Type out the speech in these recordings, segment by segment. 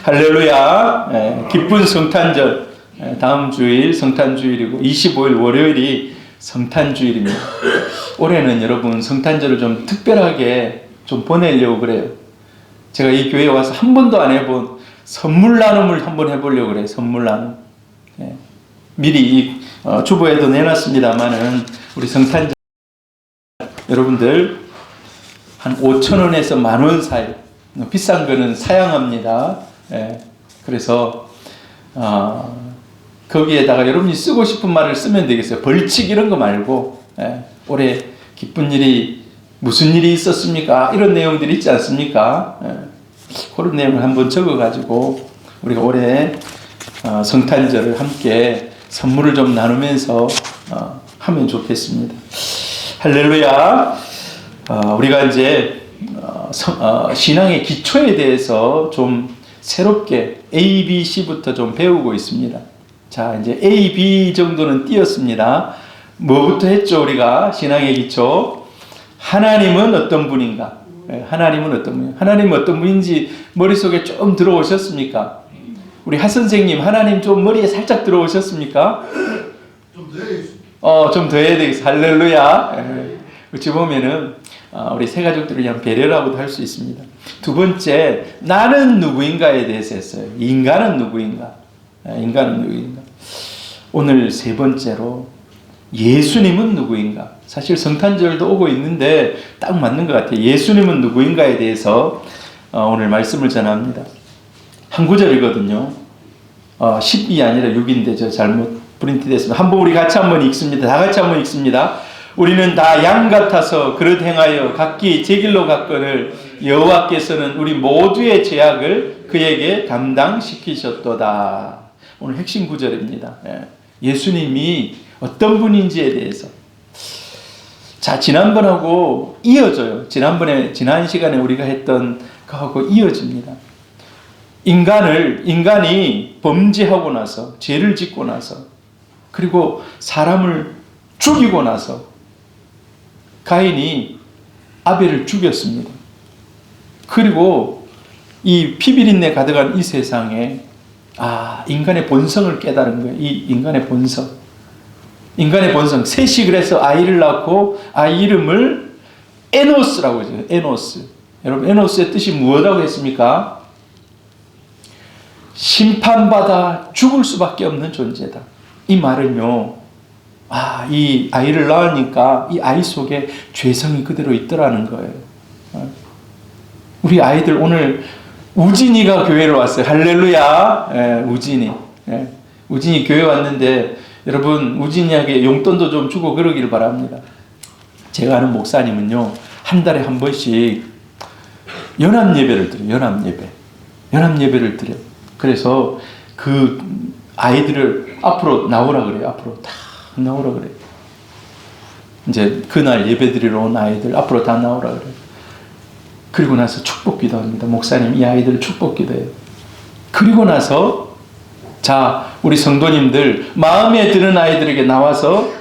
할렐루야. 기쁜 성탄절. 다음 주일 성탄주일이고 25일 월요일이 성탄주일입니다. 올해는 여러분 성탄절을 좀 특별하게 좀 보내려고 그래요. 제가 이 교회에 와서 한 번도 안 해본 선물 나눔을 한번 해보려고 그래요. 선물 나눔. 미리 주보에도 내놨습니다만은 우리 성탄절 여러분들 한 5,000원에서 10,000원 사이, 비싼 거는 사양합니다. 그래서 거기에다가 여러분이 쓰고 싶은 말을 쓰면 되겠어요. 벌칙 이런 거 말고 올해 기쁜 일이 무슨 일이 있었습니까? 이런 내용들이 있지 않습니까? 그런 내용을 한번 적어가지고 우리가 올해 성탄절을 함께 선물을 좀 나누면서 하면 좋겠습니다. 할렐루야. 우리가 이제 신앙의 기초에 대해서 좀 새롭게 A, B, C부터 좀 배우고 있습니다. 자, 이제 A, B 정도는 띄었습니다. 뭐부터 했죠? 우리가 신앙의 기초. 하나님은 어떤 분인가? 하나님은 어떤 분인가? 하나님은 어떤 분인지 머릿속에 좀 들어오셨습니까? 우리 하 선생님, 하나님 좀 머리에 살짝 들어오셨습니까? 좀 더 해야겠습니다. 좀 더 해야 되겠어. 할렐루야. 어찌 보면은 우리 새 가족들을 그냥 배려라고도 할 수 있습니다. 두 번째, 나는 누구인가에 대해서 했어요. 인간은 누구인가? 인간은 누구인가? 오늘 세 번째로, 예수님은 누구인가? 사실 성탄절도 오고 있는데 딱 맞는 것 같아요. 예수님은 누구인가에 대해서 오늘 말씀을 전합니다. 한 구절이거든요. 10이 아니라 6인데 저 잘못 프린트 됐습니다. 한번 우리 같이 한번 읽습니다. 다 같이 한번 읽습니다. 우리는 다 양 같아서 그릇 행하여 각기 제 길로 갔거늘 여호와께서는 우리 모두의 죄악을 그에게 담당시키셨도다. 오늘 핵심 구절입니다. 예수님이 어떤 분인지에 대해서. 자, 지난번하고 이어져요. 지난 시간에 우리가 했던 거하고 이어집니다. 인간이 범죄하고 나서, 죄를 짓고 나서, 그리고 사람을 죽이고 나서, 가인이 아벨을 죽였습니다. 그리고 이 피비린내 가득한 이 세상에, 인간의 본성을 깨달은 거예요. 이 인간의 본성. 셋이 그래서 아이를 낳고, 아이 이름을 에노스라고 해요. 에노스. 여러분, 에노스의 뜻이 무엇이라고 했습니까? 심판받아 죽을 수밖에 없는 존재다. 이 말은요, 이 아이를 낳으니까 이 아이 속에 죄성이 그대로 있더라는 거예요. 우리 아이들 오늘 우진이가 교회를 왔어요. 할렐루야. 우진이. 우진이 교회 왔는데 여러분 우진이에게 용돈도 좀 주고 그러기를 바랍니다. 제가 아는 목사님은요, 한 달에 한 번씩 연합예배를 드려요. 연합예배를 드려요. 그래서 그 아이들을 앞으로 나오라 그래요. 앞으로 다 나오라 그래요. 이제 그날 예배 드리러 온 아이들 앞으로 다 나오라 그래요. 그리고 나서 축복 기도합니다. 목사님, 이 아이들을 축복 기도해요. 그리고 나서, 자, 우리 성도님들 마음에 드는 아이들에게 나와서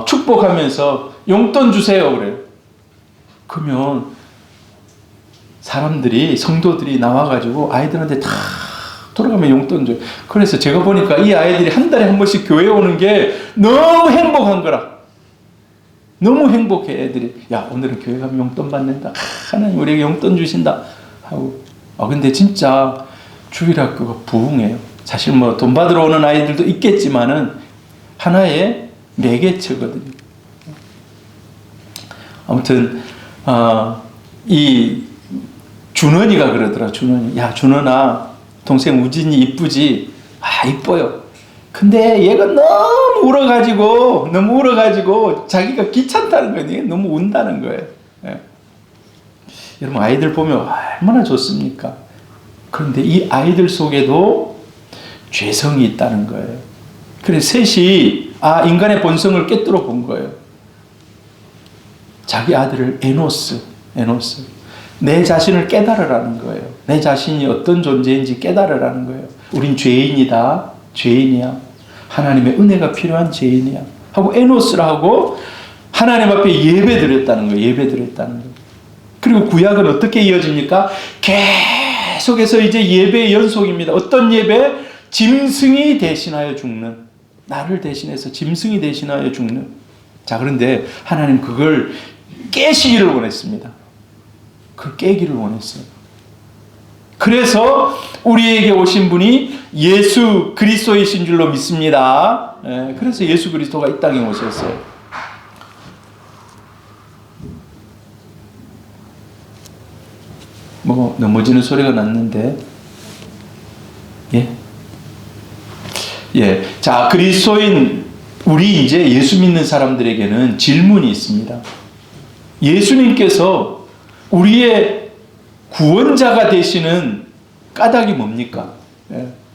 축복하면서 용돈 주세요 그래요. 그러면 성도들이 나와가지고 아이들한테 다 돌아가면 용돈 줘요. 그래서 제가 보니까 이 아이들이 한 달에 한 번씩 교회에 오는 게 너무 행복한 거라. 너무 행복해, 애들이. 야, 오늘은 교회 가면 용돈 받는다. 하나님 우리에게 용돈 주신다. 하고. 근데 진짜 주일학교가 부흥해요. 사실 뭐 돈 받으러 오는 아이들도 있겠지만은 하나의 매개체거든요. 아무튼, 이 준원이가 그러더라. 야, 준원아, 동생 우진이 이쁘지? 이뻐요. 근데 얘가 너무 울어가지고 자기가 귀찮다는 거예요. 너무 운다는 거예요. 여러분, 아이들 보면 얼마나 좋습니까? 그런데 이 아이들 속에도 죄성이 있다는 거예요. 그래서 셋이 인간의 본성을 깨뜨려 본 거예요. 자기 아들을 에노스. 내 자신을 깨달으라는 거예요. 내 자신이 어떤 존재인지 깨달으라는 거예요. 우린 죄인이야. 하나님의 은혜가 필요한 죄인이야. 하고 에노스라 하고 하나님 앞에 예배드렸다는 거예요. 그리고 구약은 어떻게 이어집니까? 계속해서 이제 예배의 연속입니다. 어떤 예배? 짐승이 대신하여 죽는, 나를 대신해서 짐승이 대신하여 죽는. 자, 그런데 하나님 그걸 깨시기를 원했습니다. 그 깨기를 원했어요. 그래서 우리에게 오신 분이 예수 그리스도이신 줄로 믿습니다. 그래서 예수 그리스도가 이 땅에 오셨어요. 뭐 넘어지는 소리가 났는데, 자, 그리스도인 우리 이제 예수 믿는 사람들에게는 질문이 있습니다. 예수님께서 우리의 구원자가 되시는 까닭이 뭡니까?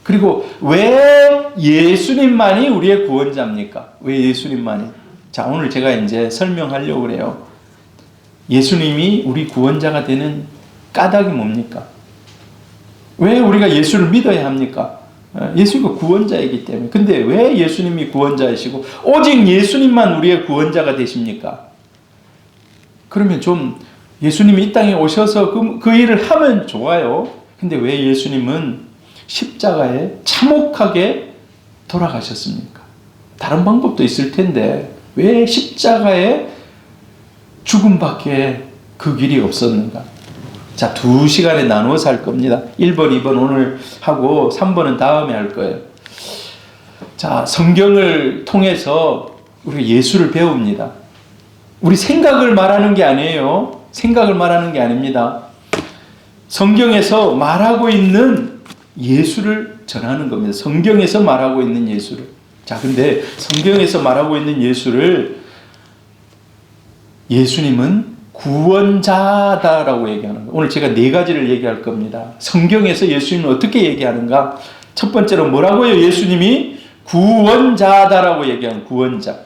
그리고 왜 예수님만이 우리의 구원자입니까? 왜 예수님만이? 자, 오늘 제가 이제 설명하려고 그래요. 예수님이 우리 구원자가 되는 까닭이 뭡니까? 왜 우리가 예수를 믿어야 합니까? 예수가 구원자이기 때문에. 근데 왜 예수님이 구원자이시고 오직 예수님만 우리의 구원자가 되십니까? 그러면 좀 예수님이 이 땅에 오셔서 그 일을 하면 좋아요. 근데 왜 예수님은 십자가에 참혹하게 돌아가셨습니까? 다른 방법도 있을 텐데 왜 십자가에 죽음밖에 그 길이 없었는가? 자, 2시간에 나누어서 할 겁니다. 1번, 2번 오늘 하고 3번은 다음에 할 거예요. 자, 성경을 통해서 우리가 예수를 배웁니다. 우리 생각을 말하는 게 아니에요. 생각을 말하는 게 아닙니다. 성경에서 말하고 있는 예수를 전하는 겁니다. 성경에서 말하고 있는 예수를. 자, 근데 성경에서 말하고 있는 예수를 예수님은 구원자다라고 얘기하는 거예요. 오늘 제가 4가지를 얘기할 겁니다. 성경에서 예수님은 어떻게 얘기하는가? 첫 번째로 뭐라고요? 예수님이 구원자다라고 얘기하는 구원자.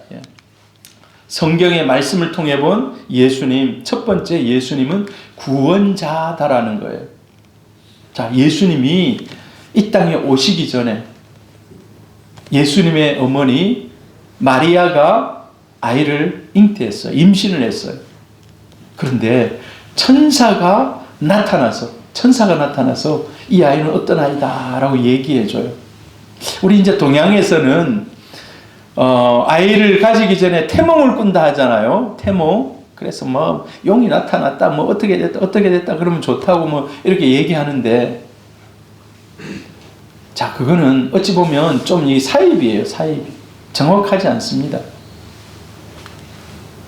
성경의 말씀을 통해 본 예수님, 첫 번째 예수님은 구원자다라는 거예요. 자, 예수님이 이 땅에 오시기 전에 예수님의 어머니 마리아가 아이를 잉태했어요. 임신을 했어요. 그런데 천사가 나타나서 이 아이는 어떤 아이다라고 얘기해줘요. 우리 이제 동양에서는 아이를 가지기 전에 태몽을 꾼다 하잖아요. 태몽. 그래서 뭐 용이 나타났다, 뭐 어떻게 됐다 그러면 좋다고 뭐 이렇게 얘기하는데, 자, 그거는 어찌 보면 좀 이 사입이에요. 사입. 정확하지 않습니다.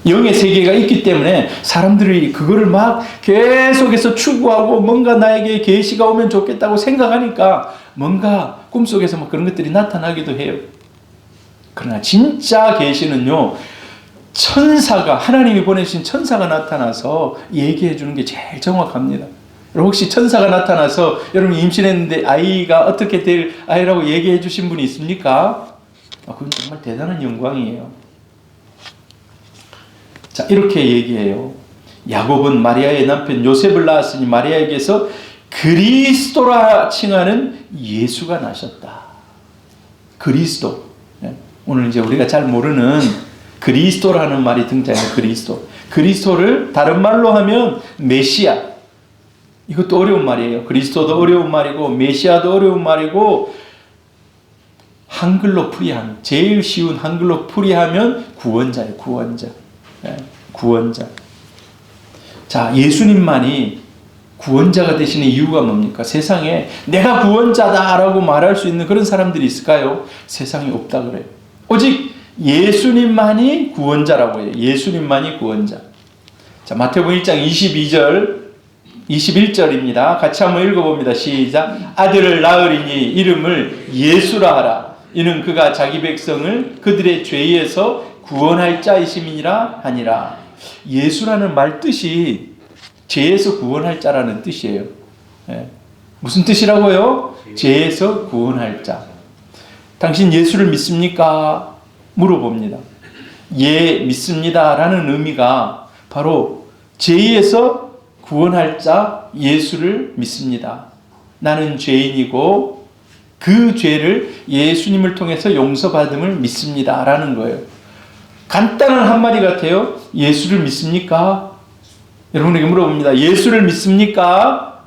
영의 세계가 있기 때문에 사람들이 그거를 막 계속해서 추구하고 뭔가 나에게 계시가 오면 좋겠다고 생각하니까 뭔가 꿈속에서 막 그런 것들이 나타나기도 해요. 그러나 진짜 계시는요, 천사가, 하나님이 보내신 천사가 나타나서 얘기해 주는 게 제일 정확합니다. 여러분 혹시 천사가 나타나서 여러분 임신했는데 아이가 어떻게 될 아이라고 얘기해 주신 분이 있습니까? 그건 정말 대단한 영광이에요. 자, 이렇게 얘기해요. 야곱은 마리아의 남편 요셉을 낳았으니 마리아에게서 그리스도라 칭하는 예수가 나셨다. 그리스도. 오늘 이제 우리가 잘 모르는 그리스도라는 말이 등장해요. 그리스도. 그리스도를 다른 말로 하면 메시아. 이것도 어려운 말이에요. 그리스도도 어려운 말이고 메시아도 어려운 말이고, 한글로 풀이하면, 제일 쉬운 한글로 풀이하면 구원자예요. 구원자. 구원자. 자, 예수님만이 구원자가 되시는 이유가 뭡니까? 세상에 내가 구원자다라고 말할 수 있는 그런 사람들이 있을까요? 세상에 없다 그래요. 오직 예수님만이 구원자라고 해요. 예수님만이 구원자. 자, 마태복음 1장 21절입니다. 같이 한번 읽어봅니다. 시작. 아들을 낳으리니 이름을 예수라 하라. 이는 그가 자기 백성을 그들의 죄에서 구원할 자이심이니라 하니라. 예수라는 말 뜻이 죄에서 구원할 자라는 뜻이에요. 무슨 뜻이라고요? 죄에서 구원할 자. 당신 예수를 믿습니까? 물어봅니다. 예, 믿습니다 라는 의미가 바로 죄에서 구원할 자 예수를 믿습니다. 나는 죄인이고 그 죄를 예수님을 통해서 용서받음을 믿습니다 라는 거예요. 간단한 한마디 같아요. 예수를 믿습니까? 여러분에게 물어봅니다. 예수를 믿습니까?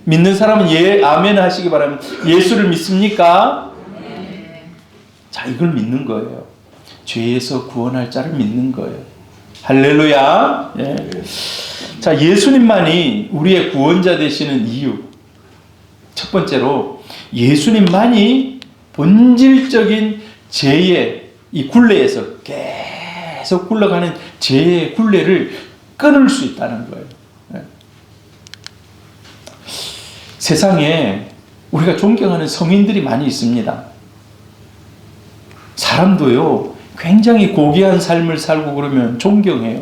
믿는 사람은 아멘 하시기 바랍니다. 예수를 믿습니까? 자, 이걸 믿는 거예요. 죄에서 구원할 자를 믿는 거예요. 할렐루야. 예. 자, 예수님만이 우리의 구원자 되시는 이유. 첫 번째로 예수님만이 본질적인 죄의 이 굴레에서 계속 굴러가는 죄의 굴레를 끊을 수 있다는 거예요. 예. 세상에 우리가 존경하는 성인들이 많이 있습니다. 사람도요, 굉장히 고귀한 삶을 살고 그러면 존경해요.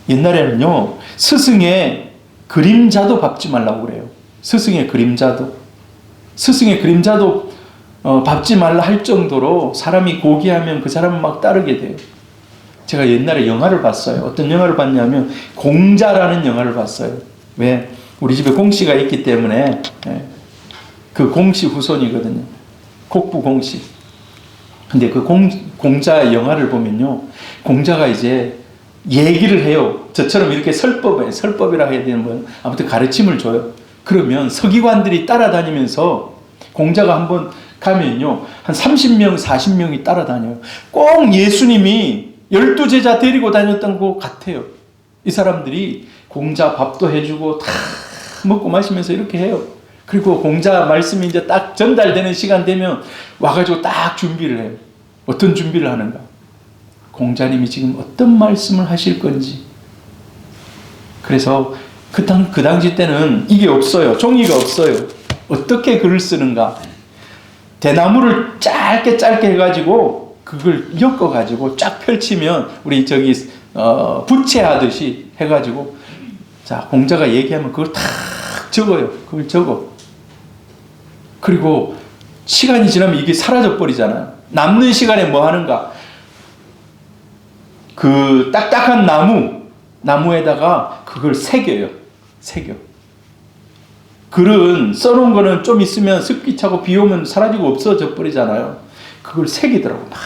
옛날에는요, 스승의 그림자도 밟지 말라고 그래요. 스승의 그림자도 밟지 말라 할 정도로 사람이 고귀하면 그 사람은 막 따르게 돼요. 제가 옛날에 영화를 봤어요. 어떤 영화를 봤냐면 공자라는 영화를 봤어요. 왜? 우리 집에 공씨가 있기 때문에 그 공씨 후손이거든요. 국부 공씨. 근데 그 공자 영화를 보면요, 공자가 이제 얘기를 해요. 저처럼 이렇게 설법이라 해야 되는 건 아무튼 가르침을 줘요. 그러면 서기관들이 따라다니면서 공자가 한번 가면요, 한 30명, 40명이 따라다녀요. 꼭 예수님이 12제자 데리고 다녔던 것 같아요. 이 사람들이 공자 밥도 해주고 다 먹고 마시면서 이렇게 해요. 그리고 공자 말씀이 이제 딱 전달되는 시간 되면 와가지고 딱 준비를 해요. 어떤 준비를 하는가? 공자님이 지금 어떤 말씀을 하실 건지. 그래서 그 당시 때는 이게 없어요. 종이가 없어요. 어떻게 글을 쓰는가? 대나무를 짧게 해가지고 그걸 엮어가지고 쫙 펼치면 우리 저기 부채하듯이 해가지고, 자, 공자가 얘기하면 그걸 탁 적어요. 그걸 적어. 그리고 시간이 지나면 이게 사라져 버리잖아요. 남는 시간에 뭐 하는가? 그 딱딱한 나무에다가 그걸 새겨요. 글은 써놓은 거는 좀 있으면 습기 차고 비 오면 사라지고 없어져 버리잖아요. 그걸 새기더라고. 막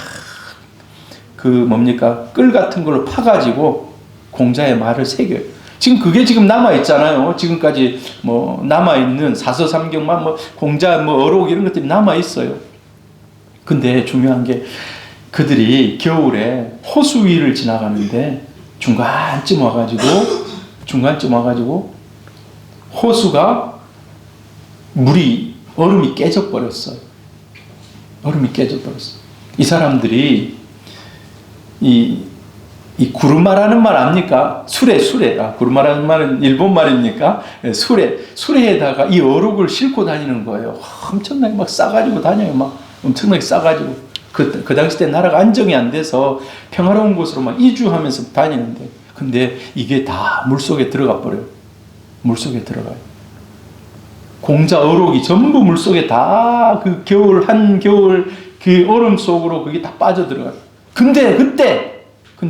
그 뭡니까? 끌 같은 걸로 파가지고 공자의 말을 새겨요. 지금 그게 지금 남아있잖아요. 지금까지 뭐 남아있는 사서삼경만 뭐 공자 뭐 어록 이런 것들이 남아있어요. 근데 중요한 게 그들이 겨울에 호수 위를 지나가는데 중간쯤 와가지고 호수가 얼음이 깨져버렸어요. 이 사람들이 이 구르마라는 말 압니까? 수레. 구르마라는 말은 일본 말입니까? 수레에다가 이 어록을 싣고 다니는 거예요. 엄청나게 막 싸가지고 다녀요. 막 엄청나게 싸가지고. 그 당시 때 나라가 안정이 안 돼서 평화로운 곳으로 막 이주하면서 다니는데, 근데 이게 다 물속에 들어가 버려요. 물속에 들어가요. 공자 어록이 전부 물속에 다 그 한겨울 그 얼음 속으로 그게 다 빠져들어가요. 근데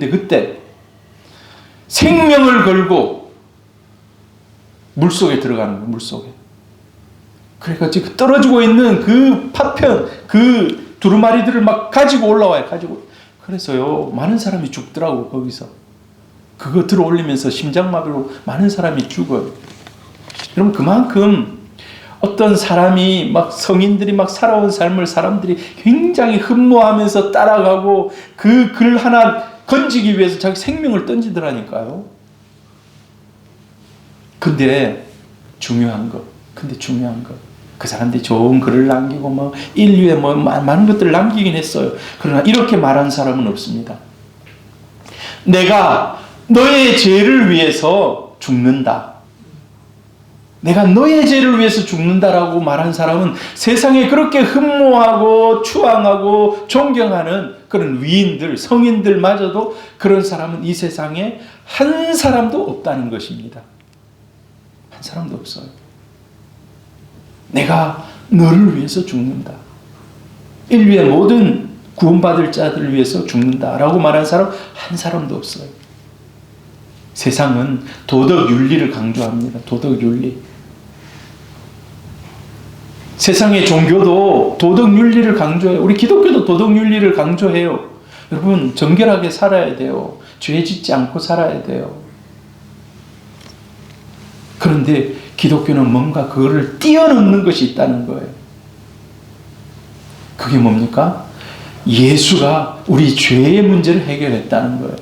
그때 생명을 걸고 물속에 들어가는 거예요. 물속에. 그러니까 지금 떨어지고 있는 그 파편, 그 두루마리들을 막 가지고 올라와요. 그래서요, 많은 사람이 죽더라고, 거기서. 그거 들어 올리면서 심장마비로 많은 사람이 죽어요. 여러분, 그만큼 어떤 사람이 막 성인들이 막 살아온 삶을 사람들이 굉장히 흠모하면서 따라가고 그 글 하나 건지기 위해서 자기 생명을 던지더라니까요. 근데 중요한 거. 그 사람들이 좋은 글을 남기고 뭐 인류에 뭐 많은 것들을 남기긴 했어요. 그러나 이렇게 말한 사람은 없습니다. 내가 너의 죄를 위해서 죽는다. 내가 너의 죄를 위해서 죽는다라고 말한 사람은 세상에 그렇게 흠모하고 추앙하고 존경하는 그런 위인들, 성인들마저도 그런 사람은 이 세상에 한 사람도 없다는 것입니다. 한 사람도 없어요. 내가 너를 위해서 죽는다. 인류의 모든 구원받을 자들을 위해서 죽는다라고 말한 사람 한 사람도 없어요. 세상은 도덕 윤리를 강조합니다. 도덕 윤리. 세상의 종교도 도덕 윤리를 강조해요. 우리 기독교도 도덕 윤리를 강조해요. 여러분, 정결하게 살아야 돼요. 죄 짓지 않고 살아야 돼요. 그런데 기독교는 뭔가 그거를 뛰어넘는 것이 있다는 거예요. 그게 뭡니까? 예수가 우리 죄의 문제를 해결했다는 거예요.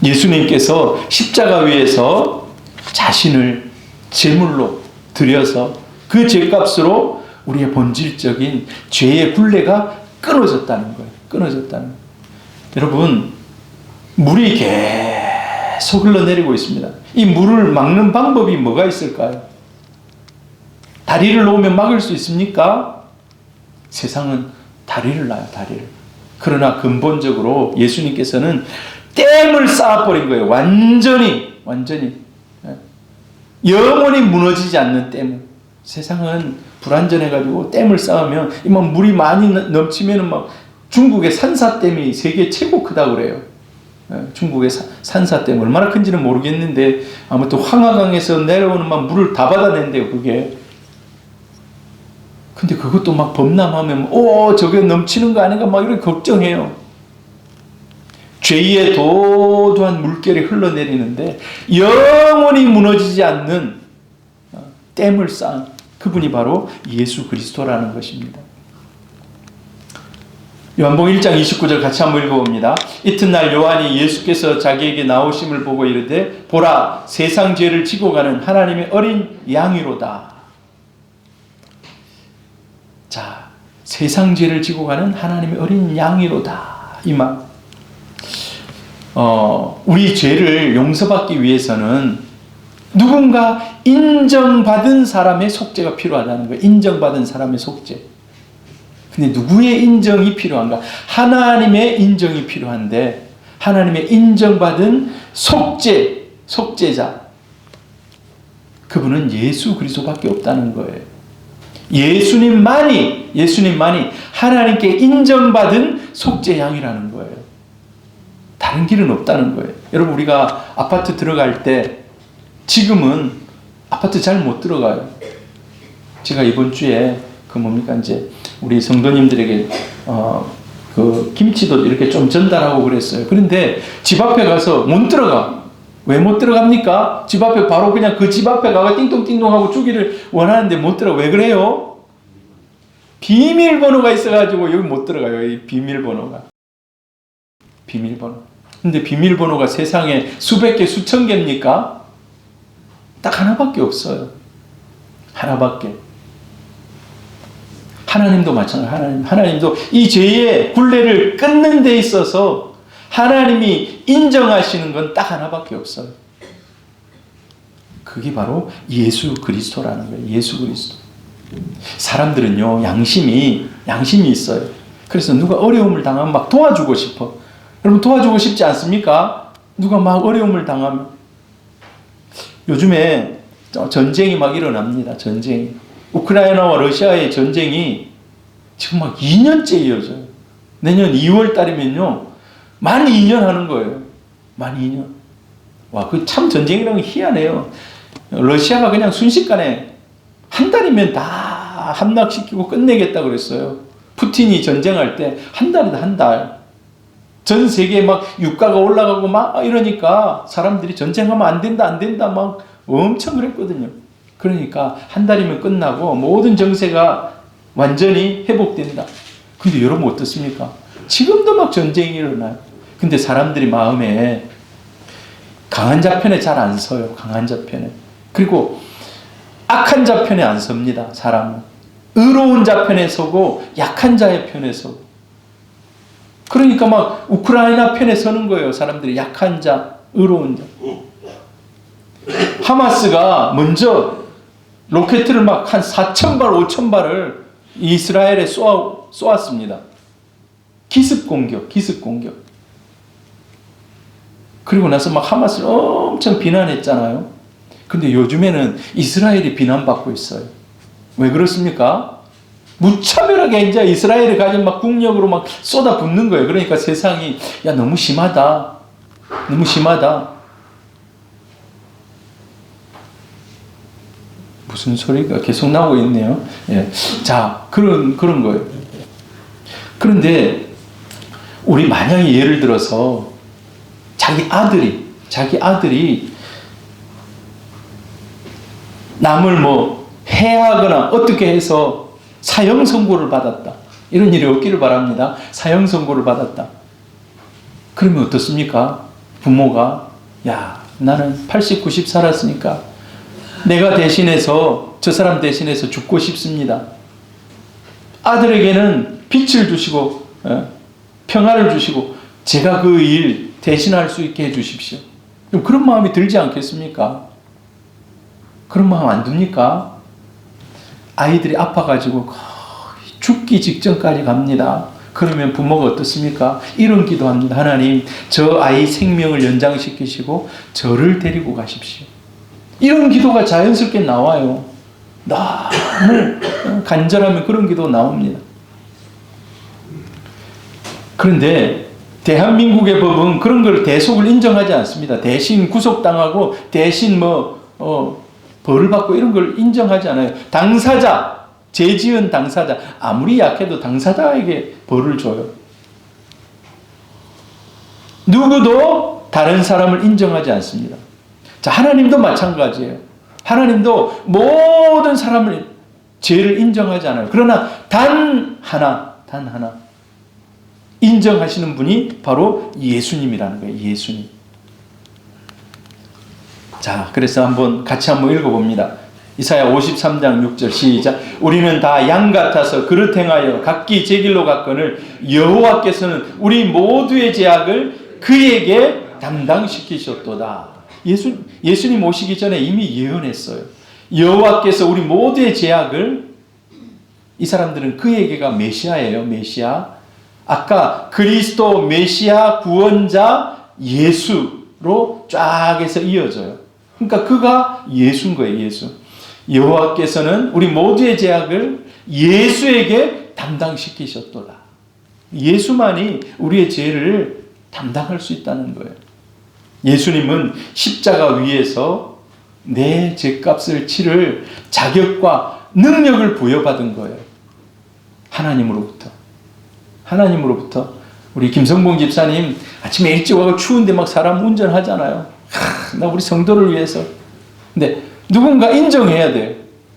예수님께서 십자가 위에서 자신을 제물로 드려서 그 죄값으로 우리의 본질적인 죄의 굴레가 끊어졌다는 거예요. 끊어졌다는 거예요. 여러분, 물이 계속 흘러내리고 있습니다. 이 물을 막는 방법이 뭐가 있을까요? 다리를 놓으면 막을 수 있습니까? 세상은 다리를 놔요, 다리를. 그러나 근본적으로 예수님께서는 댐을 쌓아버린 거예요. 완전히. 영원히 무너지지 않는 댐. 세상은 불완전해가지고 댐을 쌓으면 막 물이 많이 넘치면은 막 중국의 산사댐이 세계 최고 크다고 그래요. 중국의 산사댐 얼마나 큰지는 모르겠는데 아무튼 황하강에서 내려오는 막 물을 다 받아낸대요, 그게. 근데 그것도 막 범람하면 저게 넘치는 거 아닌가 막 이렇게 걱정해요. 죄의 도도한 물결이 흘러내리는데 영원히 무너지지 않는 댐을 쌓은 그분이 바로 예수 그리스도라는 것입니다. 요한복음 1장 29절 같이 한번 읽어봅니다. 이튿날 요한이 예수께서 자기에게 나오심을 보고 이르되 보라, 세상 죄를 지고 가는 하나님의 어린 양이로다. 자, 세상 죄를 지고 가는 하나님의 어린 양이로다. 이 말. 우리 죄를 용서받기 위해서는 누군가 인정받은 사람의 속죄가 필요하다는 거예요. 인정받은 사람의 속죄. 근데 누구의 인정이 필요한가? 하나님의 인정이 필요한데 하나님의 인정받은 속죄자. 그분은 예수 그리스도밖에 없다는 거예요. 예수님만이 하나님께 인정받은 속죄양이라는 거예요. 다른 길은 없다는 거예요. 여러분, 우리가 아파트 들어갈 때 지금은 아파트 잘 못 들어가요. 제가 이번 주에 이제 우리 성도님들에게 그 김치도 이렇게 좀 전달하고 그랬어요. 그런데 집 앞에 가서 못 들어가. 왜 못 들어갑니까? 집 앞에 바로 그냥 그 집 앞에 가서 띵동띵동 하고 주기를 원하는데 못 들어가. 왜 그래요? 비밀번호가 있어가지고 여기 못 들어가요. 이 비밀번호가. 근데 비밀번호가 세상에 수백 개, 수천 개입니까? 딱 하나밖에 없어요. 하나밖에. 하나님도 마찬가지예요. 하나님도 이 죄의 굴레를 끊는 데 있어서 하나님이 인정하시는 건 딱 하나밖에 없어요. 그게 바로 예수 그리스도라는 거예요. 예수 그리스도. 사람들은요, 양심이 있어요. 그래서 누가 어려움을 당하면 막 도와주고 싶어. 여러분, 도와주고 싶지 않습니까? 누가 막 어려움을 당하면. 요즘에 전쟁이 막 일어납니다. 전쟁이. 우크라이나와 러시아의 전쟁이 지금 막 2년째 이어져요. 내년 2월 달이면요, 만 2년 하는 거예요. 만 2년. 와, 그 참 전쟁이라는 게 희한해요. 러시아가 그냥 순식간에 한 달이면 다 함락시키고 끝내겠다 그랬어요. 푸틴이 전쟁할 때 한 달이다, 한 달. 전 세계에 막 유가가 올라가고 막 이러니까 사람들이 전쟁하면 안 된다 막 엄청 그랬거든요. 그러니까 한 달이면 끝나고 모든 정세가 완전히 회복된다. 근데 여러분 어떻습니까? 지금도 막 전쟁이 일어나요. 근데 사람들이 마음에 강한 자 편에 잘 안 서요. 강한 자 편에. 그리고 악한 자 편에 안 섭니다. 사람은. 의로운 자 편에 서고 약한 자의 편에 서고. 그러니까 막 우크라이나 편에 서는 거예요. 사람들이 약한 자, 의로운 자. 하마스가 먼저 로켓을 막 한 4,000발, 5,000발을 이스라엘에 쏘았습니다. 기습 공격. 그리고 나서 막 하마스를 엄청 비난했잖아요. 근데 요즘에는 이스라엘이 비난받고 있어요. 왜 그렇습니까? 무차별하게 이제 이스라엘이 가진 막 국력으로 막 쏟아붓는 거예요. 그러니까 세상이, 야, 너무 심하다. 무슨 소리가 계속 나오고 있네요. 예. 자, 그런 거예요. 그런데, 우리 만약에 예를 들어서, 자기 아들이 남을 뭐 해하거나 어떻게 해서 사형 선고를 받았다. 이런 일이 없기를 바랍니다. 사형 선고를 받았다. 그러면 어떻습니까? 부모가 야, 나는 80, 90 살았으니까 내가 대신해서 저 사람 대신해서 죽고 싶습니다. 아들에게는 빛을 주시고 평화를 주시고 제가 그 일 대신할 수 있게 해주십시오. 그런 마음이 들지 않겠습니까? 그런 마음 안 듭니까? 아이들이 아파가지고 거의 죽기 직전까지 갑니다. 그러면 부모가 어떻습니까? 이런 기도합니다. 하나님, 저 아이 생명을 연장시키시고 저를 데리고 가십시오. 이런 기도가 자연스럽게 나와요. 너무 간절하면 그런 기도 나옵니다. 그런데 대한민국의 법은 그런 걸 대속을 인정하지 않습니다. 대신 구속당하고 대신 벌을 받고 이런 걸 인정하지 않아요. 당사자, 죄 지은 당사자, 아무리 약해도 당사자에게 벌을 줘요. 누구도 다른 사람을 인정하지 않습니다. 자, 하나님도 마찬가지예요. 하나님도 모든 사람을 죄를 인정하지 않아요. 그러나 단 하나 인정하시는 분이 바로 예수님이라는 거예요. 예수님. 자, 그래서 같이 한번 읽어봅니다. 이사야 53장 6절 시작. 우리는 다 양 같아서 그릇 행하여 각기 제 길로 갔거늘 여호와께서는 우리 모두의 죄악을 그에게 담당시키셨도다. 예수님 오시기 전에 이미 예언했어요. 여호와께서 우리 모두의 죄악을, 이 사람들은 그에게가 메시아예요. 메시아. 아까 그리스도, 메시아, 구원자, 예수로 쫙 해서 이어져요. 그러니까 그가 예수인 거예요. 예수. 여호와께서는 우리 모두의 죄악을 예수에게 담당시키셨도다. 예수만이 우리의 죄를 담당할 수 있다는 거예요. 예수님은 십자가 위에서 내 죄값을 치를 자격과 능력을 부여받은 거예요. 하나님으로부터. 우리 김성봉 집사님 아침에 일찍 와서 추운데 막 사람 운전하잖아요. 나 우리 성도를 위해서. 근데 누군가 인정해야 돼요.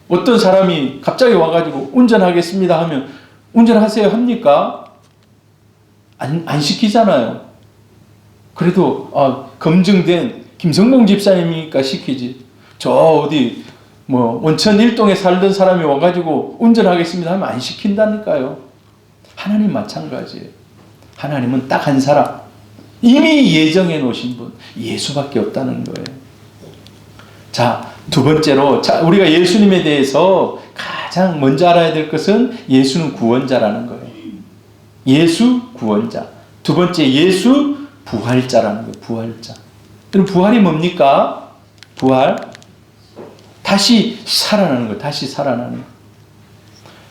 어떤 사람이 갑자기 와가지고 운전하겠습니다 하면 운전하세요 합니까? 안 시키잖아요. 그래도 검증된 김성봉 집사님이니까 시키지. 저 어디 원천 일동에 살던 사람이 와가지고 운전하겠습니다 하면 안 시킨다니까요. 하나님 마찬가지예요. 하나님은 딱 한 사람, 이미 예정해 놓으신 분, 예수밖에 없다는 거예요. 자, 두 번째로, 우리가 예수님에 대해서 가장 먼저 알아야 될 것은 예수는 구원자라는 거예요. 예수 구원자. 두 번째, 예수 부활자라는 거예요. 부활자. 그럼 부활이 뭡니까? 부활. 다시 살아나는 거예요. 다시 살아나는 거예요.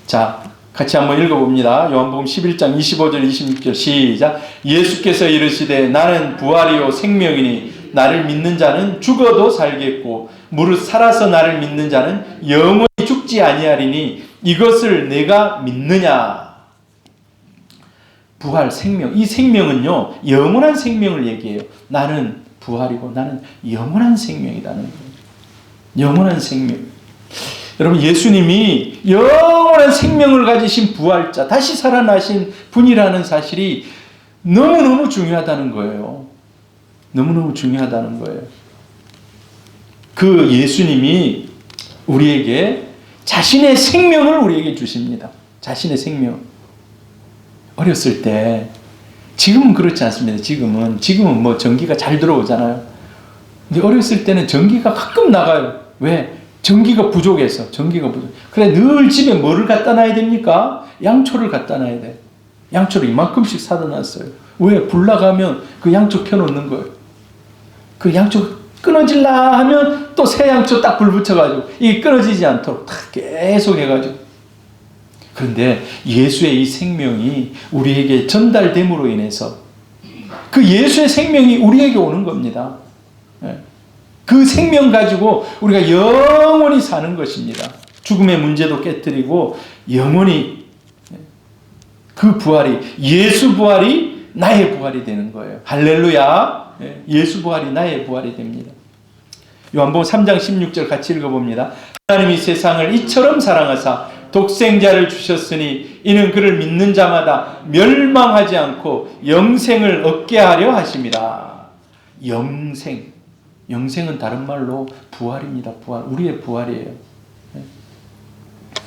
자, 같이 한번 읽어봅니다. 요한복음 11장 25절 26절 시작. 예수께서 이르시되 나는 부활이요 생명이니 나를 믿는 자는 죽어도 살겠고 무릇 살아서 나를 믿는 자는 영원히 죽지 아니하리니 이것을 내가 믿느냐. 부활, 생명. 이 생명은요 영원한 생명을 얘기해요. 나는 부활이고 나는 영원한 생명이라는 거예요. 영원한 생명. 여러분, 예수님이 영원한 생명을 가지신 부활자, 다시 살아나신 분이라는 사실이 너무너무 중요하다는 거예요. 너무너무 중요하다는 거예요. 그 예수님이 우리에게 자신의 생명을 우리에게 주십니다. 자신의 생명. 어렸을 때, 지금은 그렇지 않습니다. 지금은 뭐 전기가 잘 들어오잖아요. 근데 어렸을 때는 전기가 가끔 나가요. 왜? 전기가 부족해서. 그래, 늘 집에 뭐를 갖다 놔야 됩니까? 양초를 갖다 놔야 돼. 양초를 이만큼씩 사다 놨어요. 왜? 불 나가면 그 양초 켜놓는 거예요. 그 양초 끊어질라 하면 또 새 양초 딱 불 붙여가지고 이게 끊어지지 않도록 다 계속 해가지고. 그런데 예수의 이 생명이 우리에게 전달됨으로 인해서 그 예수의 생명이 우리에게 오는 겁니다. 그 생명 가지고 우리가 영원히 사는 것입니다. 죽음의 문제도 깨뜨리고 영원히 그 부활이, 예수 부활이 나의 부활이 되는 거예요. 할렐루야. 예수 부활이 나의 부활이 됩니다. 요한복음 3장 16절 같이 읽어봅니다. 하나님이 세상을 이처럼 사랑하사 독생자를 주셨으니 이는 그를 믿는 자마다 멸망하지 않고 영생을 얻게 하려 하심이라. 영생은 다른 말로 부활입니다. 부활. 우리의 부활이에요.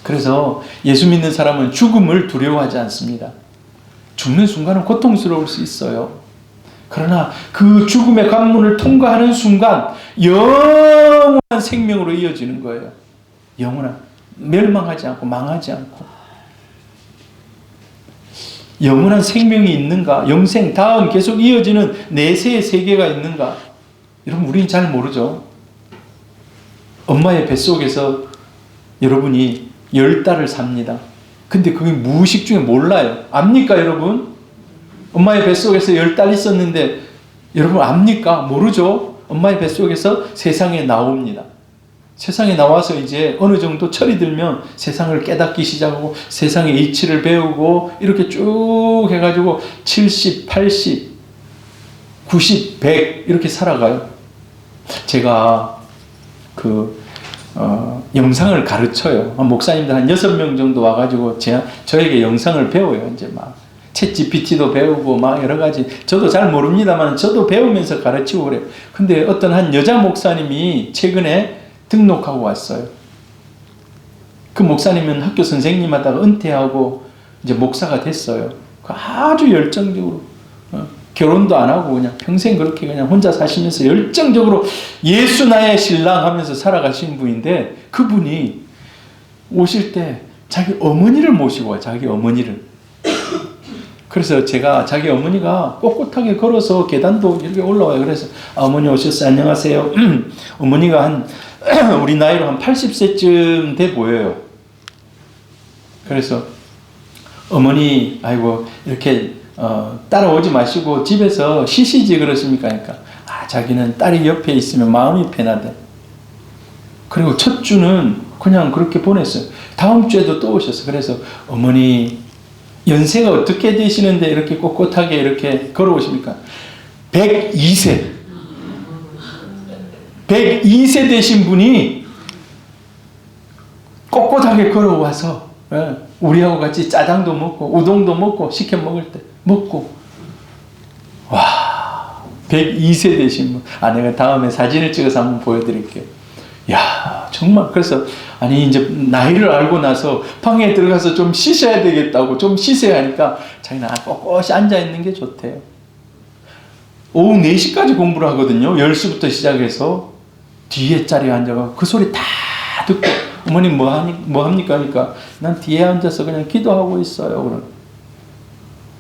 그래서 예수 믿는 사람은 죽음을 두려워하지 않습니다. 죽는 순간은 고통스러울 수 있어요. 그러나 그 죽음의 관문을 통과하는 순간 영원한 생명으로 이어지는 거예요. 영원한, 멸망하지 않고 망하지 않고. 영원한 생명이 있는가? 영생 다음 계속 이어지는 내세의 세계가 있는가? 여러분, 우리는 잘 모르죠. 엄마의 뱃속에서 여러분이 10달을 삽니다. 근데 그게 무의식 중에 몰라요. 압니까, 여러분? 엄마의 뱃속에서 10달 있었는데 여러분 압니까? 모르죠. 엄마의 뱃속에서 세상에 나옵니다. 세상에 나와서 이제 어느 정도 철이 들면 세상을 깨닫기 시작하고 세상의 이치를 배우고 이렇게 쭉 해가지고 70, 80, 90, 100 이렇게 살아가요. 제가 영상을 가르쳐요. 목사님들 한 6명 정도 와가지고 저에게 영상을 배워요. 이제 막 챗 GPT도 배우고 막 여러 가지, 저도 잘 모릅니다만 저도 배우면서 가르치고 그래요. 근데 어떤 한 여자 목사님이 최근에 등록하고 왔어요. 그 목사님은 학교 선생님 하다가 은퇴하고 이제 목사가 됐어요. 아주 열정적으로 결혼도 안 하고 그냥 평생 그렇게 그냥 혼자 사시면서 열정적으로 예수 나의 신랑 하면서 살아가신 분인데, 그분이 오실 때 자기 어머니를 모시고 와요. 자기 어머니를. 그래서 제가 자기 어머니가 꼿꼿하게 걸어서 계단도 이렇게 올라와요. 그래서 어머니 오셨어요. 안녕하세요. 어머니가 우리 나이로 한 80세쯤 돼 보여요. 그래서 어머니, 아이고 이렇게 따라오지 마시고 집에서 쉬시지 그러십니까? 그러니까 자기는 딸이 옆에 있으면 마음이 편하대. 그리고 첫 주는 그냥 그렇게 보냈어요. 다음 주에도 또 오셨어요. 그래서 어머니 연세가 어떻게 되시는데 이렇게 꼿꼿하게 이렇게 걸어오십니까? 102세. 102세 되신 분이 꼿꼿하게 걸어와서 우리하고 같이 짜장도 먹고 우동도 먹고 시켜 먹을 때 먹고. 와, 102세 되신 분. 내가 다음에 사진을 찍어서 한번 보여드릴게요. 야, 정말. 그래서 이제 나이를 알고 나서 방에 들어가서 좀 쉬셔야 되겠다고, 좀 쉬세요 하니까 자기는 꼿꼿이 앉아있는 게 좋대요. 오후 4시까지 공부를 하거든요. 10시부터 시작해서 뒤에 자리에 앉아서 그 소리 다 듣고, 어머님 뭐 합니까? 하니까 난 뒤에 앉아서 그냥 기도하고 있어요. 그럼.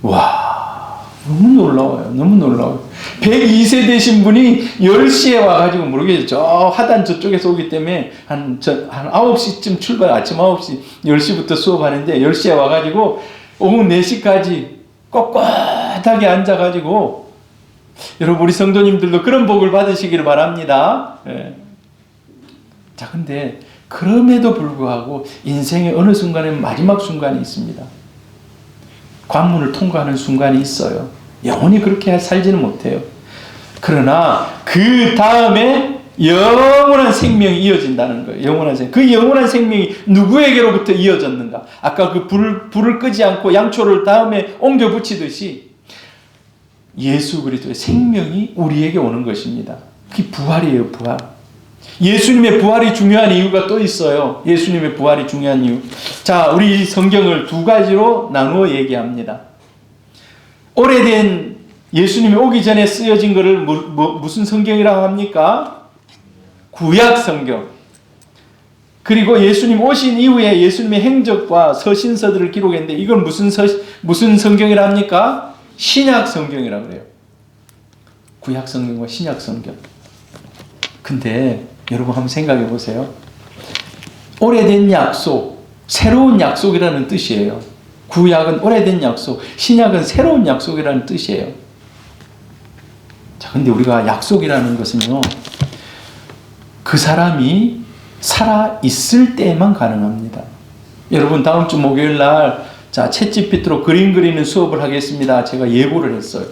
와, 너무 놀라워요. 너무 놀라워요. 102세 되신 분이 10시에 와가지고, 모르겠어요. 저 하단 저쪽에서 오기 때문에 한 9시쯤 출발, 아침 9시, 10시부터 수업하는데 10시에 와가지고 오후 4시까지 꼿꼿하게 앉아가지고, 여러분 우리 성도님들도 그런 복을 받으시기를 바랍니다. 자, 근데 그럼에도 불구하고 인생의 어느 순간에 마지막 순간이 있습니다. 관문을 통과하는 순간이 있어요. 영원히 그렇게 살지는 못해요. 그러나 그 다음에 영원한 생명이 이어진다는 거예요. 영원한 생명. 그 영원한 생명이 누구에게로부터 이어졌는가? 아까 그 불을 끄지 않고 양초를 다음에 옮겨 붙이듯이 예수 그리스도의 생명이 우리에게 오는 것입니다. 그게 부활이에요. 부활. 예수님의 부활이 중요한 이유가 또 있어요. 예수님의 부활이 중요한 이유. 자, 우리 성경을 두 가지로 나누어 얘기합니다. 오래된 예수님이 오기 전에 쓰여진 것을 무슨 성경이라고 합니까? 구약 성경. 그리고 예수님 오신 이후에 예수님의 행적과 서신서들을 기록했는데 이건 무슨 성경이라 합니까? 신약 성경이라고 그래요. 구약 성경과 신약 성경. 근데 여러분 한번 생각해 보세요. 오래된 약속, 새로운 약속이라는 뜻이에요. 구약은 오래된 약속, 신약은 새로운 약속이라는 뜻이에요. 자, 근데 우리가 약속이라는 것은요, 그 사람이 살아 있을 때에만 가능합니다. 여러분 다음 주 목요일 날 챗GPT로 그림 그리는 수업을 하겠습니다. 제가 예고를 했어요.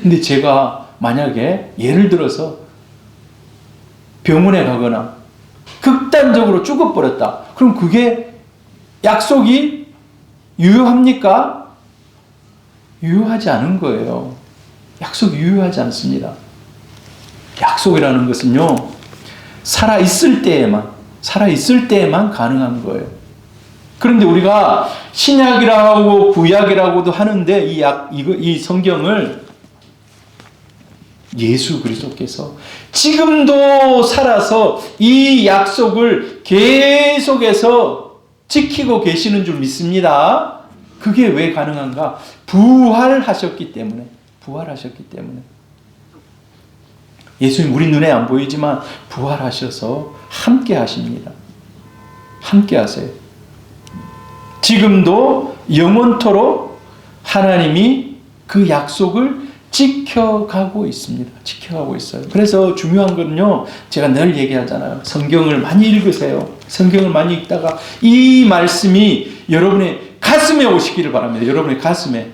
근데 제가 만약에 예를 들어서 병원에 가거나 극단적으로 죽어버렸다. 그럼 그게 약속이 유효합니까? 유효하지 않은 거예요. 약속이 유효하지 않습니다. 약속이라는 것은요, 살아있을 때에만 가능한 거예요. 그런데 우리가 신약이라고 구약이라고도 하는데 이 성경을 예수 그리스도께서 지금도 살아서 이 약속을 계속해서 지키고 계시는 줄 믿습니다. 그게 왜 가능한가? 부활하셨기 때문에. 예수님 우리 눈에 안 보이지만 부활하셔서 함께 하십니다. 함께 하세요. 지금도 영원토록 하나님이 그 약속을 지켜가고 있습니다. 지켜가고 있어요. 그래서 중요한 거는요, 제가 늘 얘기하잖아요. 성경을 많이 읽으세요. 성경을 많이 읽다가 이 말씀이 여러분의 가슴에 오시기를 바랍니다. 여러분의 가슴에.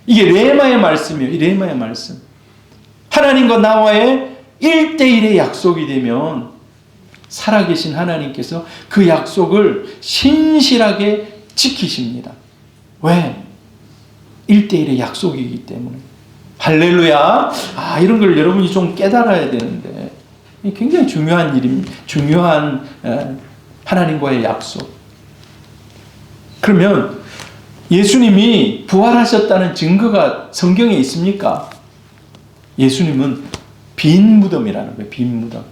이게 레마의 말씀이에요. 이 레마의 말씀. 하나님과 나와의 1대1의 약속이 되면 살아계신 하나님께서 그 약속을 신실하게 지키십니다. 왜? 1대1의 약속이기 때문에. 할렐루야. 이런 걸 여러분이 좀 깨달아야 되는데, 굉장히 중요한 일입니다. 중요한 하나님과의 약속. 그러면 예수님이 부활하셨다는 증거가 성경에 있습니까? 예수님은 빈 무덤이라는 거예요. 빈 무덤.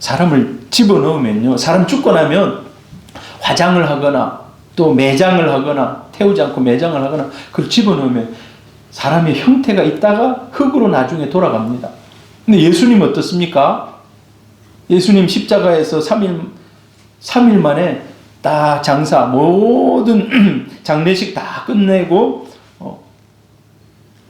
사람을 집어넣으면요, 사람 죽고 나면 화장을 하거나 또 매장을 하거나, 태우지 않고 매장을 하거나 그걸 집어넣으면 사람의 형태가 있다가 흙으로 나중에 돌아갑니다. 근데 예수님은 어떻습니까? 예수님 십자가에서 3일 만에 딱 장사, 모든 장례식 다 끝내고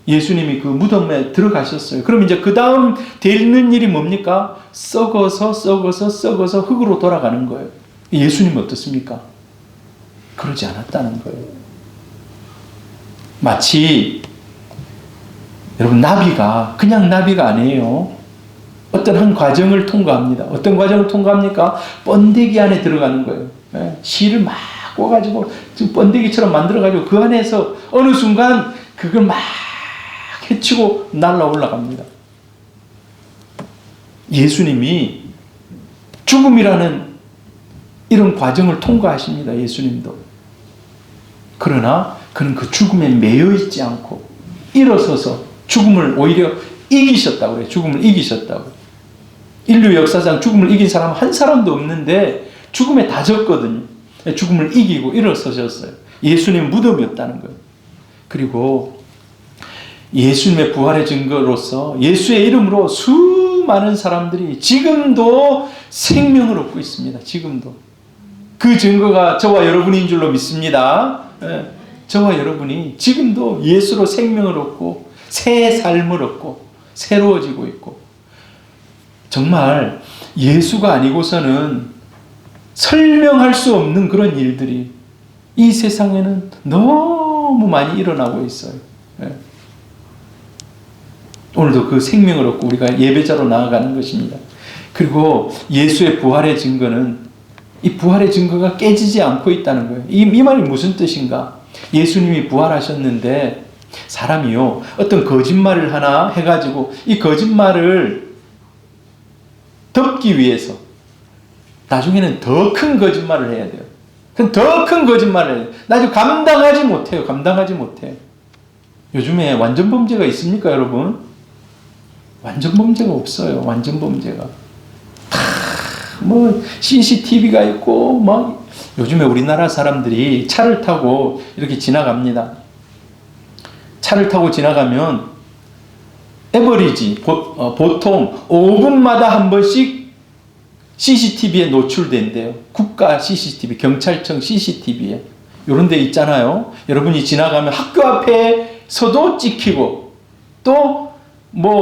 예수님이 그 무덤에 들어가셨어요. 그럼 이제 그 다음 되는 일이 뭡니까? 썩어서 흙으로 돌아가는 거예요. 예수님은 어떻습니까? 그러지 않았다는 거예요. 마치 여러분, 나비가 그냥 나비가 아니에요. 어떤 한 과정을 통과합니다. 어떤 과정을 통과합니까? 번데기 안에 들어가는 거예요. 실을 막 꽂아가지고 지금 번데기처럼 만들어가지고 그 안에서 어느 순간 그걸 막 헤치고 날아 올라갑니다. 예수님이 죽음이라는 이런 과정을 통과하십니다. 예수님도. 그러나 그는 그 죽음에 매여 있지 않고 일어서서 죽음을 오히려 이기셨다고 해요. 죽음을 이기셨다고. 인류 역사상 죽음을 이긴 사람 한 사람도 없는데 죽음에 다 졌거든요. 죽음을 이기고 일어서셨어요. 예수님 무덤이 없다는 거예요. 그리고 예수님의 부활의 증거로서 예수의 이름으로 수많은 사람들이 지금도 생명을 얻고 있습니다. 지금도. 그 증거가 저와 여러분인 줄로 믿습니다. 저와 여러분이 지금도 예수로 생명을 얻고 새 삶을 얻고 새로워지고 있고, 정말 예수가 아니고서는 설명할 수 없는 그런 일들이 이 세상에는 너무 많이 일어나고 있어요. 오늘도 그 생명을 얻고 우리가 예배자로 나아가는 것입니다. 그리고 예수의 부활의 증거는, 이 부활의 증거가 깨지지 않고 있다는 거예요. 이 말이 무슨 뜻인가? 예수님이 부활하셨는데 사람이요, 어떤 거짓말을 하나 해가지고 이 거짓말을 덮기 위해서 나중에는 더 큰 거짓말을 해야 돼요. 더 큰 거짓말을 해야 돼요. 나중에 감당하지 못해요. 요즘에 완전 범죄가 있습니까, 여러분? 완전 범죄가 없어요. 완전 범죄가. CCTV가 있고, 요즘에 우리나라 사람들이 차를 타고 이렇게 지나갑니다. 차를 타고 지나가면 에버리지, 보통 5분마다 한 번씩 CCTV에 노출된대요. 국가 CCTV, 경찰청 CCTV에. 이런 데 있잖아요. 여러분이 지나가면 학교 앞에서도 찍히고, 또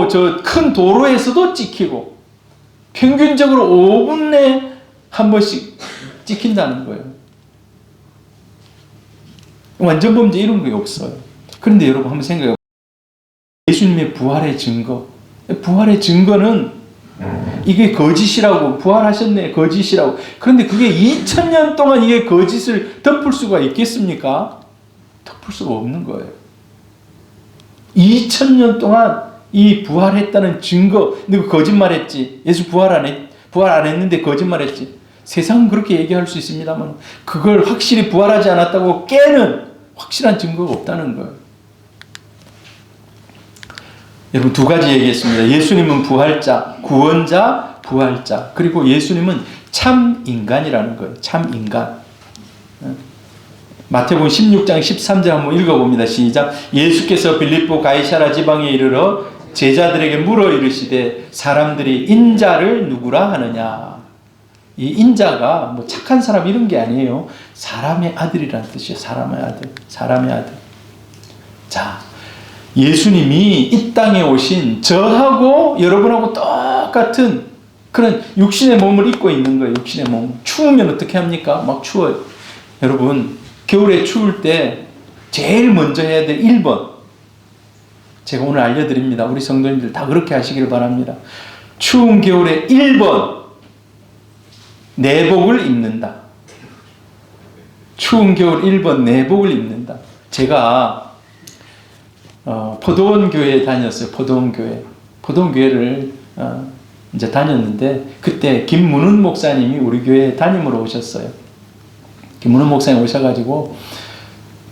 저 큰 도로에서도 찍히고, 평균적으로 5분에 한 번씩 찍힌다는 거예요. 완전 범죄 이런 게 없어요. 그런데 여러분 한번 생각해 보세요. 예수님의 부활의 증거. 부활의 증거는 이게 거짓이라고, 부활하셨네, 거짓이라고. 그런데 그게 2000년 동안 이게 거짓을 덮을 수가 있겠습니까? 덮을 수가 없는 거예요. 2000년 동안 이 부활했다는 증거, 너가 거짓말했지. 예수 부활 안 했는데 거짓말했지. 세상은 그렇게 얘기할 수 있습니다만 그걸 확실히 부활하지 않았다고 깨는 확실한 증거가 없다는 거예요. 여러분 두 가지 얘기했습니다. 예수님은 부활자, 구원자, 부활자. 그리고 예수님은 참 인간이라는 거예요. 참 인간. 마태복음 16장 13절 한번 읽어봅니다. 시작. 예수께서 빌립보 가이사라 지방에 이르러 제자들에게 물어 이르시되 사람들이 인자를 누구라 하느냐. 이 인자가 뭐 착한 사람 이런 게 아니에요. 사람의 아들이라는 뜻이에요. 사람의 아들. 사람의 아들. 자, 예수님이 이 땅에 오신 저하고 여러분하고 똑같은 그런 육신의 몸을 입고 있는 거예요. 육신의 몸. 추우면 어떻게 합니까? 막 추워요. 여러분 겨울에 추울 때 제일 먼저 해야 될 1번 제가 오늘 알려드립니다. 우리 성도님들 다 그렇게 하시길 바랍니다. 추운 겨울에 1번 내복을 입는다. 추운 겨울 1번 내복을 입는다. 제가 포도원 교회에 다녔어요. 포도원 교회. 포도원 교회를 이제 다녔는데 그때 김문훈 목사님이 우리 교회 담임으로 오셨어요. 김문훈 목사님 오셔가지고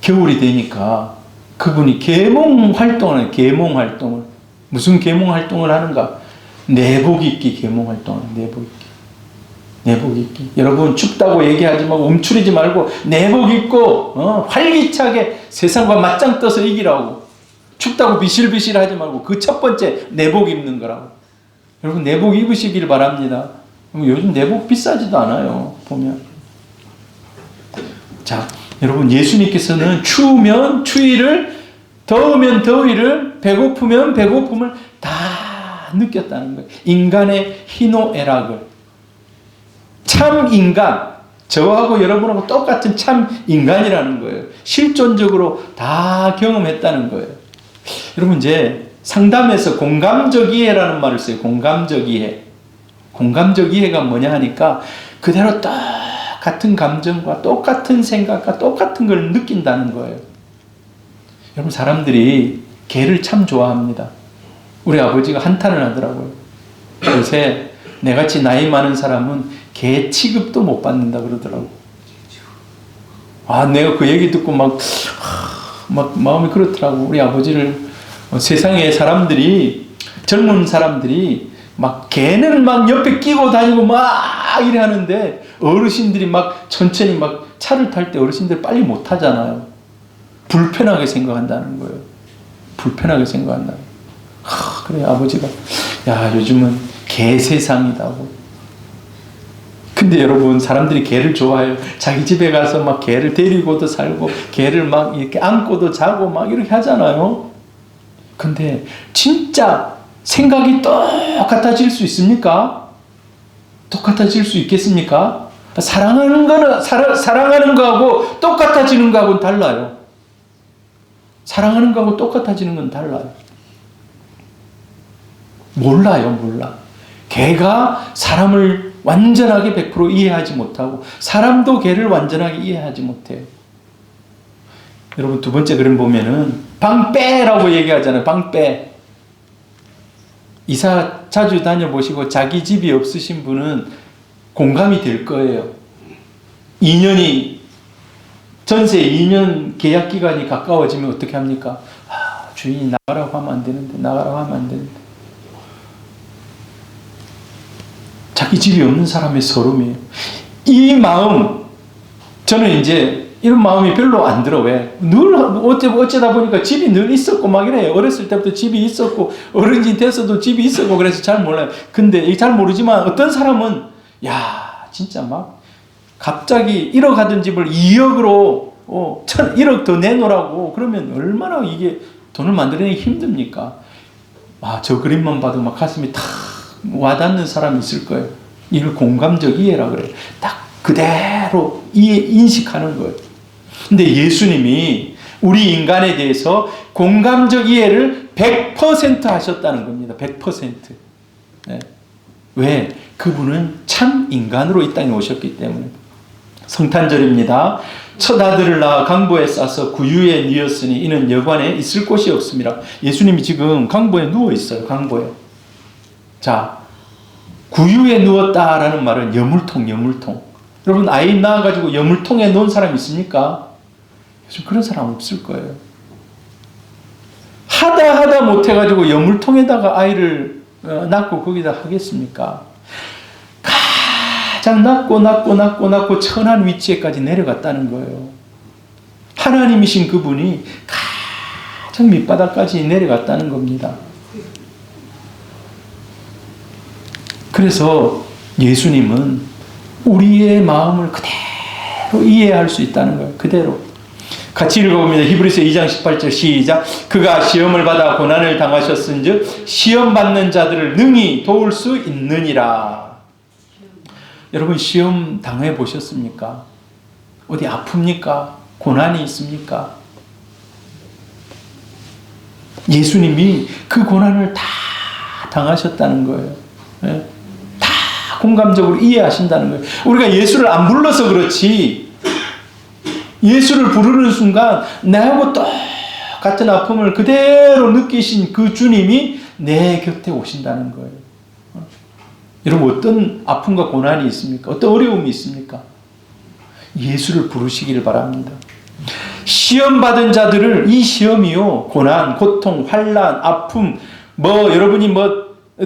겨울이 되니까 그분이 계몽 활동을 해요. 계몽 활동을. 무슨 계몽 활동을 하는가? 내복 입기 계몽 활동을. 내복 입기. 내복 입기. 여러분 춥다고 얘기하지 말고 움츠리지 말고 내복 입고 활기차게 세상과 맞짱 떠서 이기라고. 춥다고 비실비실 하지 말고 그 첫 번째 내복 입는 거라고. 여러분 내복 입으시길 바랍니다. 요즘 내복 비싸지도 않아요. 보면. 자, 여러분 예수님께서는 추우면 추위를, 더우면 더위를, 배고프면 배고픔을 다 느꼈다는 거예요. 인간의 희노애락을. 참 인간, 저하고 여러분하고 똑같은 참 인간이라는 거예요. 실존적으로 다 경험했다는 거예요. 여러분 이제 상담에서 공감적 이해라는 말을 써요. 공감적 이해. 공감적 이해가 뭐냐 하니까 그대로 똑같은 감정과 똑같은 생각과 똑같은 걸 느낀다는 거예요. 여러분 사람들이 개를 참 좋아합니다. 우리 아버지가 한탄을 하더라고요. 요새 내같이 나이 많은 사람은 개 취급도 못 받는다 그러더라고. 아, 내가 그 얘기 듣고 막 마음이 그렇더라고. 우리 아버지를 세상에 사람들이, 젊은 사람들이 막 개는 막 옆에 끼고 다니고 막 이래 하는데 어르신들이 막 천천히 막 차를 탈 때 어르신들 빨리 못 타잖아요. 불편하게 생각한다는 거예요. 불편하게 생각한다. 그래 아버지가 야 요즘은 개 세상이다고. 근데 여러분 사람들이 개를 좋아해요. 자기 집에 가서 막 개를 데리고도 살고 개를 막 이렇게 안고도 자고 막 이렇게 하잖아요. 근데 진짜 생각이 똑같아질 수 있습니까? 똑같아질 수 있겠습니까? 사랑하는 거는 사랑하는 거하고 똑같아지는 거하고는 달라요. 사랑하는 거하고 똑같아지는 건 달라요. 몰라. 개가 사람을 완전하게 100% 이해하지 못하고 사람도 개를 완전하게 이해하지 못해요. 여러분 두 번째 그림 보면은 방빼라고 얘기하잖아요. 방빼. 이사 자주 다녀보시고 자기 집이 없으신 분은 공감이 될 거예요. 2년이 전세 2년 계약 기간이 가까워지면 어떻게 합니까? 주인이 나가라고 하면 안 되는데 나가라고 하면 안 되는데. 자기 집이 없는 사람의 서름이에요. 이 마음 저는 이제 이런 마음이 별로 안 들어. 왜? 늘 어쩌다 보니까 집이 늘 있었고 막 이래요. 어렸을 때부터 집이 있었고 어른이 돼서도 집이 있었고 그래서 잘 몰라요. 근데 잘 모르지만 어떤 사람은 야 진짜 막 갑자기 1억 하던 집을 2억으로 1억 더 내놓으라고 그러면 얼마나 이게 돈을 만들어내기 힘듭니까? 저 그림만 봐도 막 가슴이 탁 와닿는 사람이 있을 거예요. 이걸 공감적 이해라 그래요. 딱 그대로 인식하는 거예요. 근데 예수님이 우리 인간에 대해서 공감적 이해를 100% 하셨다는 겁니다. 100%. 네. 왜? 그분은 참 인간으로 이 땅에 오셨기 때문에. 성탄절입니다. 첫 아들을 낳아 강보에 싸서 구유에 뉘었으니 이는 여관에 있을 곳이 없습니다. 예수님이 지금 강보에 누워 있어요. 강보에. 자, 구유에 누웠다라는 말은 여물통. 여러분 아이 낳아가지고 여물통에 놓은 사람 있습니까? 요즘 그런 사람 없을 거예요. 하다 못해가지고 여물통에다가 아이를 낳고 거기다 하겠습니까? 가장 낮고 천한 위치에까지 내려갔다는 거예요. 하나님이신 그분이 가장 밑바닥까지 내려갔다는 겁니다. 그래서 예수님은 우리의 마음을 그대로 이해할 수 있다는 거예요. 그대로. 같이 읽어봅니다. 히브리서 2장 18절 시작. 그가 시험을 받아 고난을 당하셨은즉 시험 받는 자들을 능히 도울 수 있느니라. 여러분 시험 당해 보셨습니까? 어디 아픕니까? 고난이 있습니까? 예수님이 그 고난을 다 당하셨다는 거예요. 네? 다 공감적으로 이해하신다는 거예요. 우리가 예수를 안 불러서 그렇지, 예수를 부르는 순간 나하고 똑같은 아픔을 그대로 느끼신 그 주님이 내 곁에 오신다는 거예요. 여러분 어떤 아픔과 고난이 있습니까? 어떤 어려움이 있습니까? 예수를 부르시기를 바랍니다. 시험 받은 자들을, 이 시험이요, 고난, 고통, 환난, 아픔, 여러분이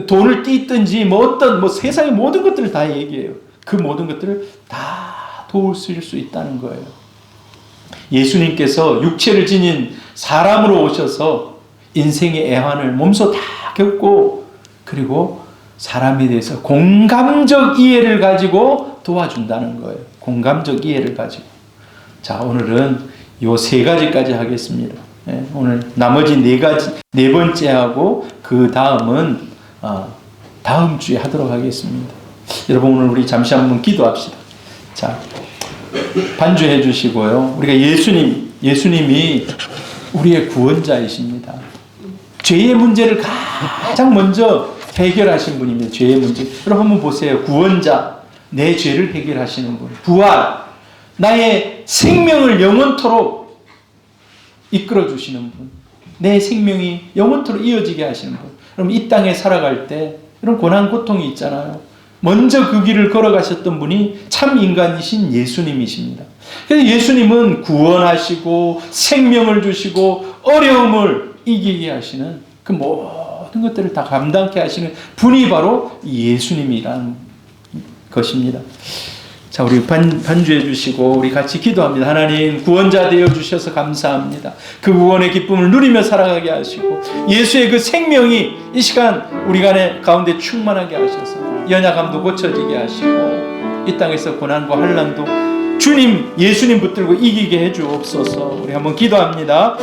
돈을 띠든지 어떤 세상의 모든 것들을 다 얘기해요. 그 모든 것들을 다 도울 수 있다는 거예요. 예수님께서 육체를 지닌 사람으로 오셔서 인생의 애환을 몸소 다 겪고, 그리고 사람에 대해서 공감적 이해를 가지고 도와준다는 거예요. 공감적 이해를 가지고. 자, 오늘은 요 3가지까지 하겠습니다. 네, 오늘 나머지 4번째 하고 그 다음은 다음 주에 하도록 하겠습니다. 여러분 오늘 우리 잠시 한번 기도합시다. 자, 반주해 주시고요. 우리가 예수님이 우리의 구원자이십니다. 죄의 문제를 가장 먼저 해결하신 분입니다. 죄의 문제. 여러분 한번 보세요. 구원자, 내 죄를 해결하시는 분. 부활, 나의 생명을 영원토록 이끌어 주시는 분. 내 생명이 영원토록 이어지게 하시는 분. 그럼 이 땅에 살아갈 때 이런 고난 고통이 있잖아요. 먼저 그 길을 걸어가셨던 분이 참 인간이신 예수님이십니다. 그래서 예수님은 구원하시고 생명을 주시고 어려움을 이기게 하시는 그 모든 것들을 다 감당케 하시는 분이 바로 예수님이라는 것입니다. 자, 우리 반주해 주시고 우리 같이 기도합니다. 하나님, 구원자 되어 주셔서 감사합니다. 그 구원의 기쁨을 누리며 살아가게 하시고 예수의 그 생명이 이 시간 우리 가운데 충만하게 하셔서 연약함도 고쳐지게 하시고 이 땅에서 고난과 환난도 주님, 예수님 붙들고 이기게 해 주옵소서. 우리 한번 기도합니다.